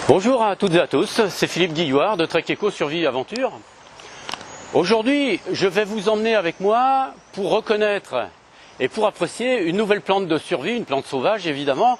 Bonjour à toutes et à tous, c'est Philippe Guillouard de Trek Eco Survie Aventure. Aujourd'hui, je vais vous emmener avec moi pour reconnaître et pour apprécier une nouvelle plante de survie, une plante sauvage évidemment,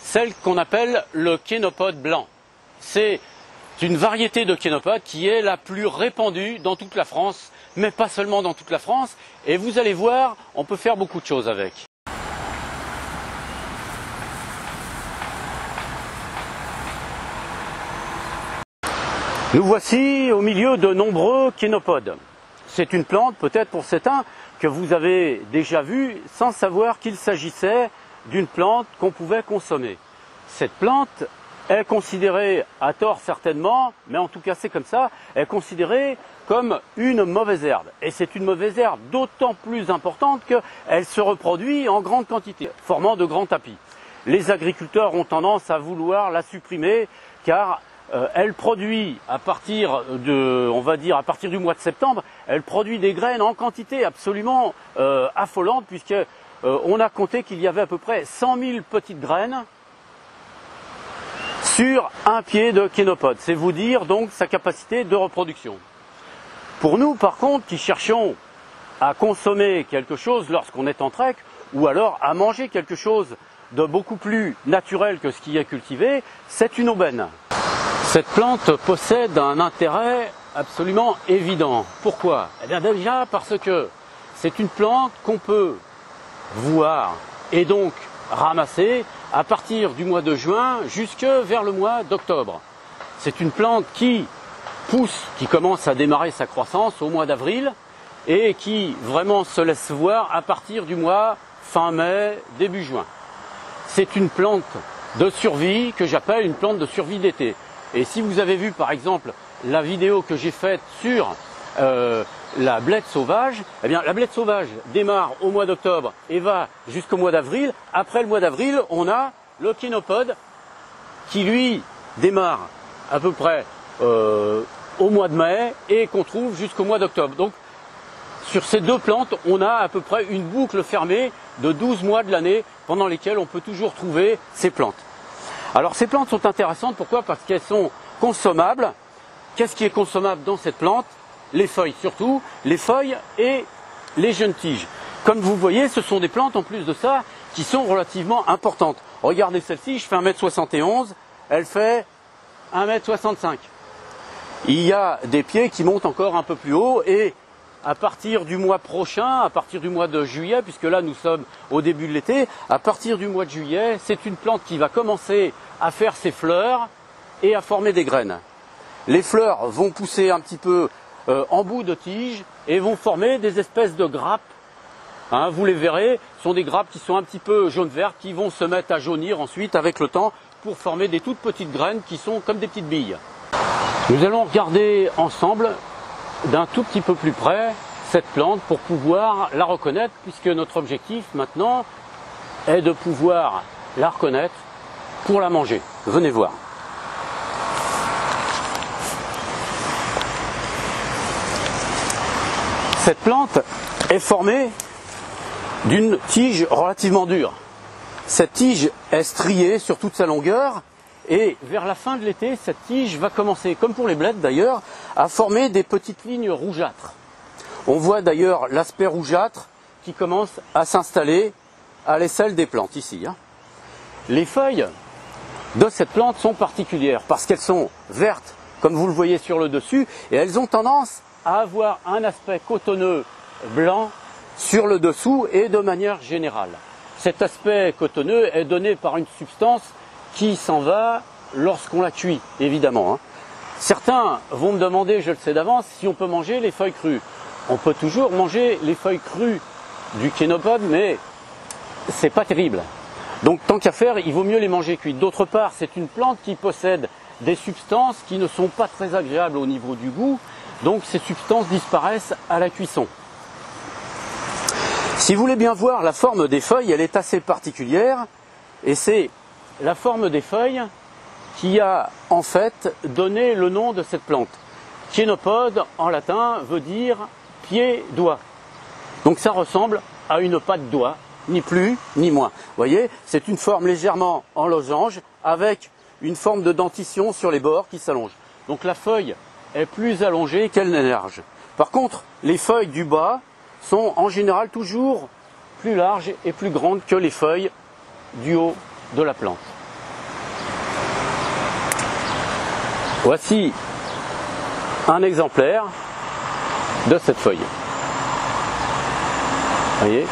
celle qu'on appelle le kénopode blanc. C'est une variété de kénopode qui est la plus répandue dans toute la France, mais pas seulement dans toute la France, et vous allez voir, on peut faire beaucoup de choses avec. Nous voici au milieu de nombreux kénopodes. C'est une plante, peut-être pour certains, que vous avez déjà vue sans savoir qu'il s'agissait d'une plante qu'on pouvait consommer. Cette plante est considérée, à tort certainement, mais en tout cas c'est comme ça, est considérée comme une mauvaise herbe. Et c'est une mauvaise herbe d'autant plus importante qu'elle se reproduit en grande quantité, formant de grands tapis. Les agriculteurs ont tendance à vouloir la supprimer car elle produit à partir du mois de septembre, elle produit des graines en quantité absolument affolante puisque on a compté qu'il y avait à peu près 100 000 petites graines sur un pied de kénopode. C'est vous dire donc sa capacité de reproduction. Pour nous par contre qui cherchons à consommer quelque chose lorsqu'on est en trek ou alors à manger quelque chose de beaucoup plus naturel que ce qui est cultivé, c'est une aubaine. Cette plante possède un intérêt absolument évident. Pourquoi? Eh bien déjà parce que c'est une plante qu'on peut voir et donc ramasser à partir du mois de juin jusque vers le mois d'octobre. C'est une plante qui pousse, qui commence à démarrer sa croissance au mois d'avril et qui vraiment se laisse voir à partir du mois fin mai, début juin. C'est une plante de survie que j'appelle une plante de survie d'été. Et si vous avez vu par exemple la vidéo que j'ai faite sur la blette sauvage, eh bien la blette sauvage démarre au mois d'octobre et va jusqu'au mois d'avril. Après le mois d'avril, on a le kénopode qui lui démarre à peu près au mois de mai et qu'on trouve jusqu'au mois d'octobre. Donc sur ces deux plantes, on a à peu près une boucle fermée de 12 mois de l'année pendant lesquels on peut toujours trouver ces plantes. Alors ces plantes sont intéressantes, pourquoi? Parce qu'elles sont consommables. Qu'est-ce qui est consommable dans cette plante? Les feuilles surtout, les feuilles et les jeunes tiges. Comme vous voyez, ce sont des plantes en plus de ça qui sont relativement importantes. Regardez celle-ci, je fais 1,71 m, elle fait 1,65 m. Il y a des pieds qui montent encore un peu plus haut et à partir du mois prochain, à partir du mois de juillet, puisque là nous sommes au début de l'été, à partir du mois de juillet, c'est une plante qui va commencer à faire ses fleurs et à former des graines. Les fleurs vont pousser un petit peu en bout de tige et vont former des espèces de grappes. Hein, vous les verrez, ce sont des grappes qui sont un petit peu jaune-vert, qui vont se mettre à jaunir ensuite avec le temps pour former des toutes petites graines qui sont comme des petites billes. Nous allons regarder ensemble d'un tout petit peu plus près cette plante pour pouvoir la reconnaître, puisque notre objectif maintenant est de pouvoir la reconnaître pour la manger. Venez voir. Cette plante est formée d'une tige relativement dure. Cette tige est striée sur toute sa longueur et vers la fin de l'été, cette tige va commencer, comme pour les blettes d'ailleurs, à former des petites lignes rougeâtres. On voit d'ailleurs l'aspect rougeâtre qui commence à s'installer à l'aisselle des plantes ici. Les feuilles de cette plante sont particulières parce qu'elles sont vertes, comme vous le voyez sur le dessus, et elles ont tendance à avoir un aspect cotonneux blanc sur le dessous et de manière générale. cet aspect cotonneux est donné par une substance qui s'en va lorsqu'on la cuit, évidemment. Certains vont me demander, je le sais d'avance, si on peut manger les feuilles crues. On peut toujours manger les feuilles crues du kénopode, mais c'est pas terrible. Donc tant qu'à faire, il vaut mieux les manger cuites. D'autre part, c'est une plante qui possède des substances qui ne sont pas très agréables au niveau du goût, donc ces substances disparaissent à la cuisson. Si vous voulez bien voir la forme des feuilles, elle est assez particulière, et c'est la forme des feuilles qui a en fait donné le nom de cette plante. Kénopode en latin veut dire pied-doigt. Donc ça ressemble à une patte doigt, ni plus ni moins. Vous voyez, c'est une forme légèrement en losange avec une forme de dentition sur les bords qui s'allonge. Donc la feuille est plus allongée qu'elle n'est large. Par contre, les feuilles du bas sont en général toujours plus larges et plus grandes que les feuilles du haut de la plante. Voici un exemplaire de cette feuille. Vous voyez ?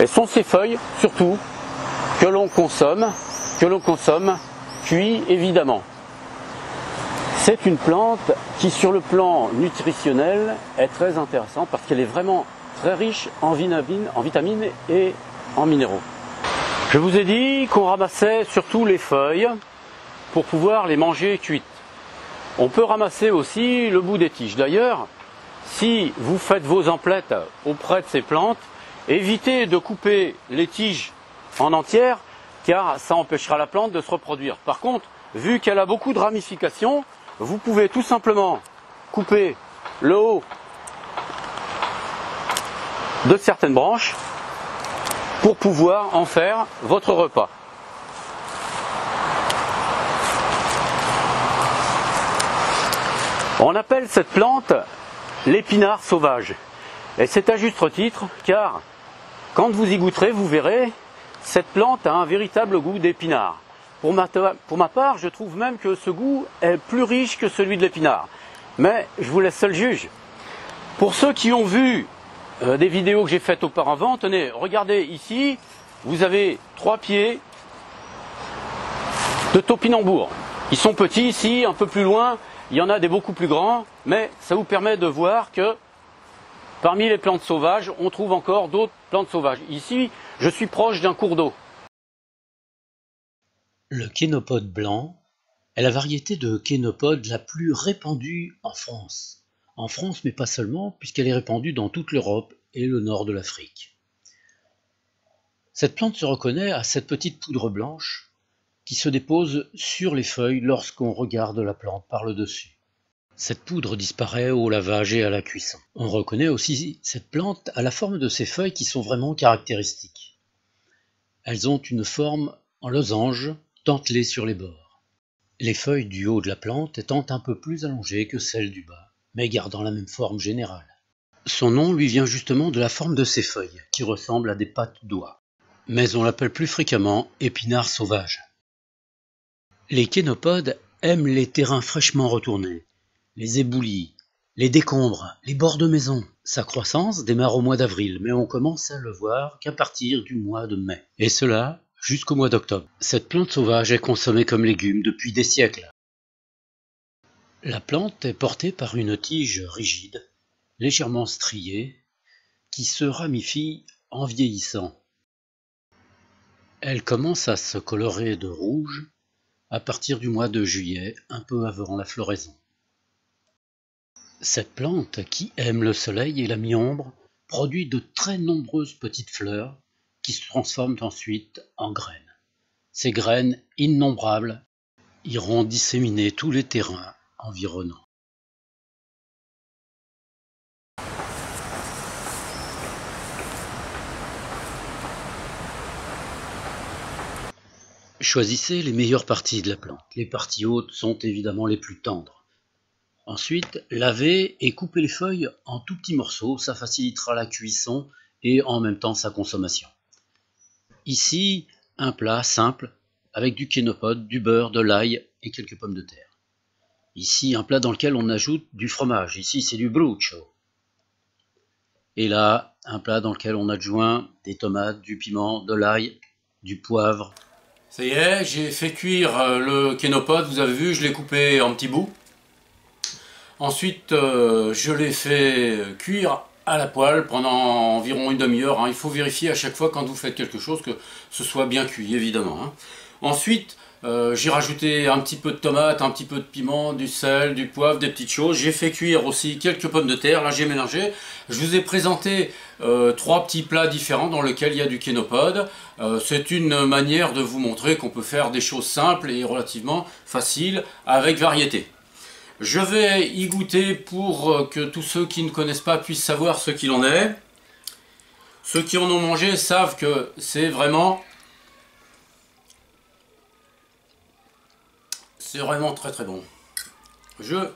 Et sont ces feuilles, surtout, que l'on consomme cuit évidemment. C'est une plante qui, sur le plan nutritionnel, est très intéressante parce qu'elle est vraiment très riche en vitamines et en minéraux. Je vous ai dit qu'on ramassait surtout les feuilles pour pouvoir les manger cuites. On peut ramasser aussi le bout des tiges. D'ailleurs, si vous faites vos emplettes auprès de ces plantes, évitez de couper les tiges en entière car ça empêchera la plante de se reproduire. Par contre, vu qu'elle a beaucoup de ramifications, vous pouvez tout simplement couper le haut de certaines branches pour pouvoir en faire votre repas. On appelle cette plante l'épinard sauvage. Et c'est à juste titre car quand vous y goûterez, vous verrez, cette plante a un véritable goût d'épinard. Pour ma part, je trouve même que ce goût est plus riche que celui de l'épinard. Mais je vous laisse seul juge. Pour ceux qui ont vu des vidéos que j'ai faites auparavant, tenez, regardez ici, vous avez 3 pieds de topinambour. Ils sont petits ici, un peu plus loin, il y en a des beaucoup plus grands, mais ça vous permet de voir que parmi les plantes sauvages, on trouve encore d'autres plantes sauvages. Ici, je suis proche d'un cours d'eau. Le kénopode blanc est la variété de kénopode la plus répandue en France. En France, mais pas seulement, puisqu'elle est répandue dans toute l'Europe et le nord de l'Afrique. Cette plante se reconnaît à cette petite poudre blanche qui se dépose sur les feuilles lorsqu'on regarde la plante par le dessus. Cette poudre disparaît au lavage et à la cuisson. On reconnaît aussi cette plante à la forme de ses feuilles qui sont vraiment caractéristiques. Elles ont une forme en losange, dentelée sur les bords. Les feuilles du haut de la plante étant un peu plus allongées que celles du bas, mais gardant la même forme générale. Son nom lui vient justement de la forme de ses feuilles, qui ressemblent à des pattes d'oie. Mais on l'appelle plus fréquemment épinard sauvage. Les kénopodes aiment les terrains fraîchement retournés, les éboulis, les décombres, les bords de maison. Sa croissance démarre au mois d'avril, mais on commence à le voir qu'à partir du mois de mai. Et cela jusqu'au mois d'octobre. Cette plante sauvage est consommée comme légume depuis des siècles. La plante est portée par une tige rigide, légèrement striée, qui se ramifie en vieillissant. Elle commence à se colorer de rouge à partir du mois de juillet, un peu avant la floraison. Cette plante, qui aime le soleil et la mi-ombre, produit de très nombreuses petites fleurs qui se transforment ensuite en graines. Ces graines innombrables iront disséminer tous les terrains environnants. Choisissez les meilleures parties de la plante. Les parties hautes sont évidemment les plus tendres. Ensuite, lavez et coupez les feuilles en tout petits morceaux, ça facilitera la cuisson et en même temps sa consommation. Ici, un plat simple avec du kénopode, du beurre, de l'ail et quelques pommes de terre. Ici, un plat dans lequel on ajoute du fromage. Ici, c'est du bruschetta. Et là, un plat dans lequel on adjoint des tomates, du piment, de l'ail, du poivre. Ça y est, j'ai fait cuire le kénopode, vous avez vu, je l'ai coupé en petits bouts. Ensuite, je l'ai fait cuire à la poêle pendant environ une demi-heure. Il faut vérifier à chaque fois quand vous faites quelque chose que ce soit bien cuit, évidemment. Ensuite, j'ai rajouté un petit peu de tomate, un petit peu de piment, du sel, du poivre, des petites choses. J'ai fait cuire aussi quelques pommes de terre. Là, j'ai mélangé. Je vous ai présenté 3 petits plats différents dans lesquels il y a du kénopode. C'est une manière de vous montrer qu'on peut faire des choses simples et relativement faciles avec variété. Je vais y goûter pour que tous ceux qui ne connaissent pas puissent savoir ce qu'il en est. Ceux qui en ont mangé savent que c'est vraiment très très bon. Je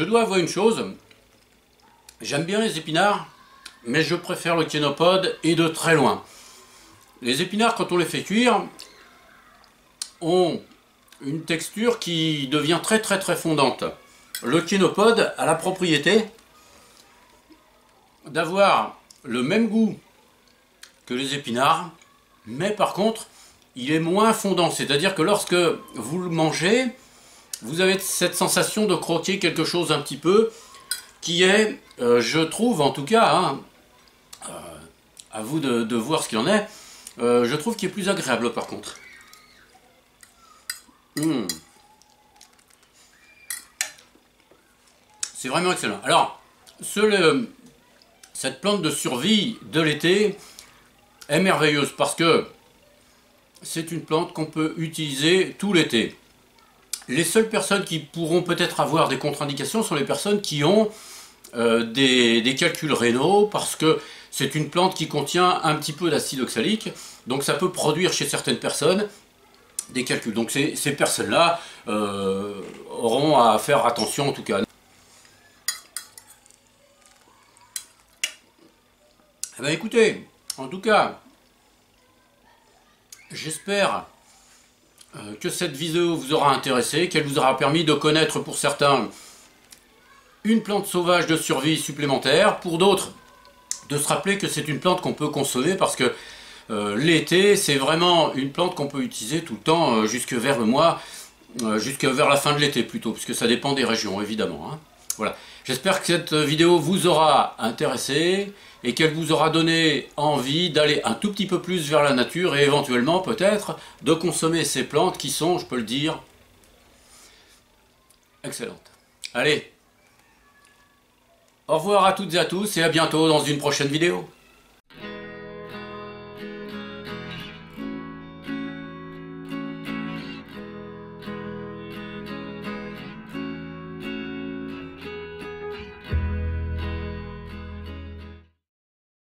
dois avouer une chose, j'aime bien les épinards, mais je préfère le kénopode et de très loin. Les épinards, quand on les fait cuire, ont une texture qui devient très très très fondante. Le kénopode a la propriété d'avoir le même goût que les épinards, mais par contre il est moins fondant, c'est-à-dire que lorsque vous le mangez, vous avez cette sensation de croquer quelque chose un petit peu qui est, je trouve en tout cas, à vous de voir ce qu'il en est, je trouve qu'il est plus agréable par contre. C'est vraiment excellent. Alors, cette plante de survie de l'été est merveilleuse parce que c'est une plante qu'on peut utiliser tout l'été. Les seules personnes qui pourront peut-être avoir des contre-indications sont les personnes qui ont des calculs rénaux parce que c'est une plante qui contient un petit peu d'acide oxalique, donc ça peut produire chez certaines personnes des calculs. Donc ces personnes-là auront à faire attention en tout cas. Eh bien écoutez, en tout cas, j'espère que cette vidéo vous aura intéressé, qu'elle vous aura permis de connaître pour certains une plante sauvage de survie supplémentaire, pour d'autres de se rappeler que c'est une plante qu'on peut consommer parce que l'été c'est vraiment une plante qu'on peut utiliser tout le temps jusque vers le mois, jusque vers la fin de l'été plutôt, puisque ça dépend des régions évidemment. Voilà. J'espère que cette vidéo vous aura intéressé et qu'elle vous aura donné envie d'aller un tout petit peu plus vers la nature et éventuellement peut-être de consommer ces plantes qui sont, je peux le dire, excellentes. Allez, au revoir à toutes et à tous et à bientôt dans une prochaine vidéo.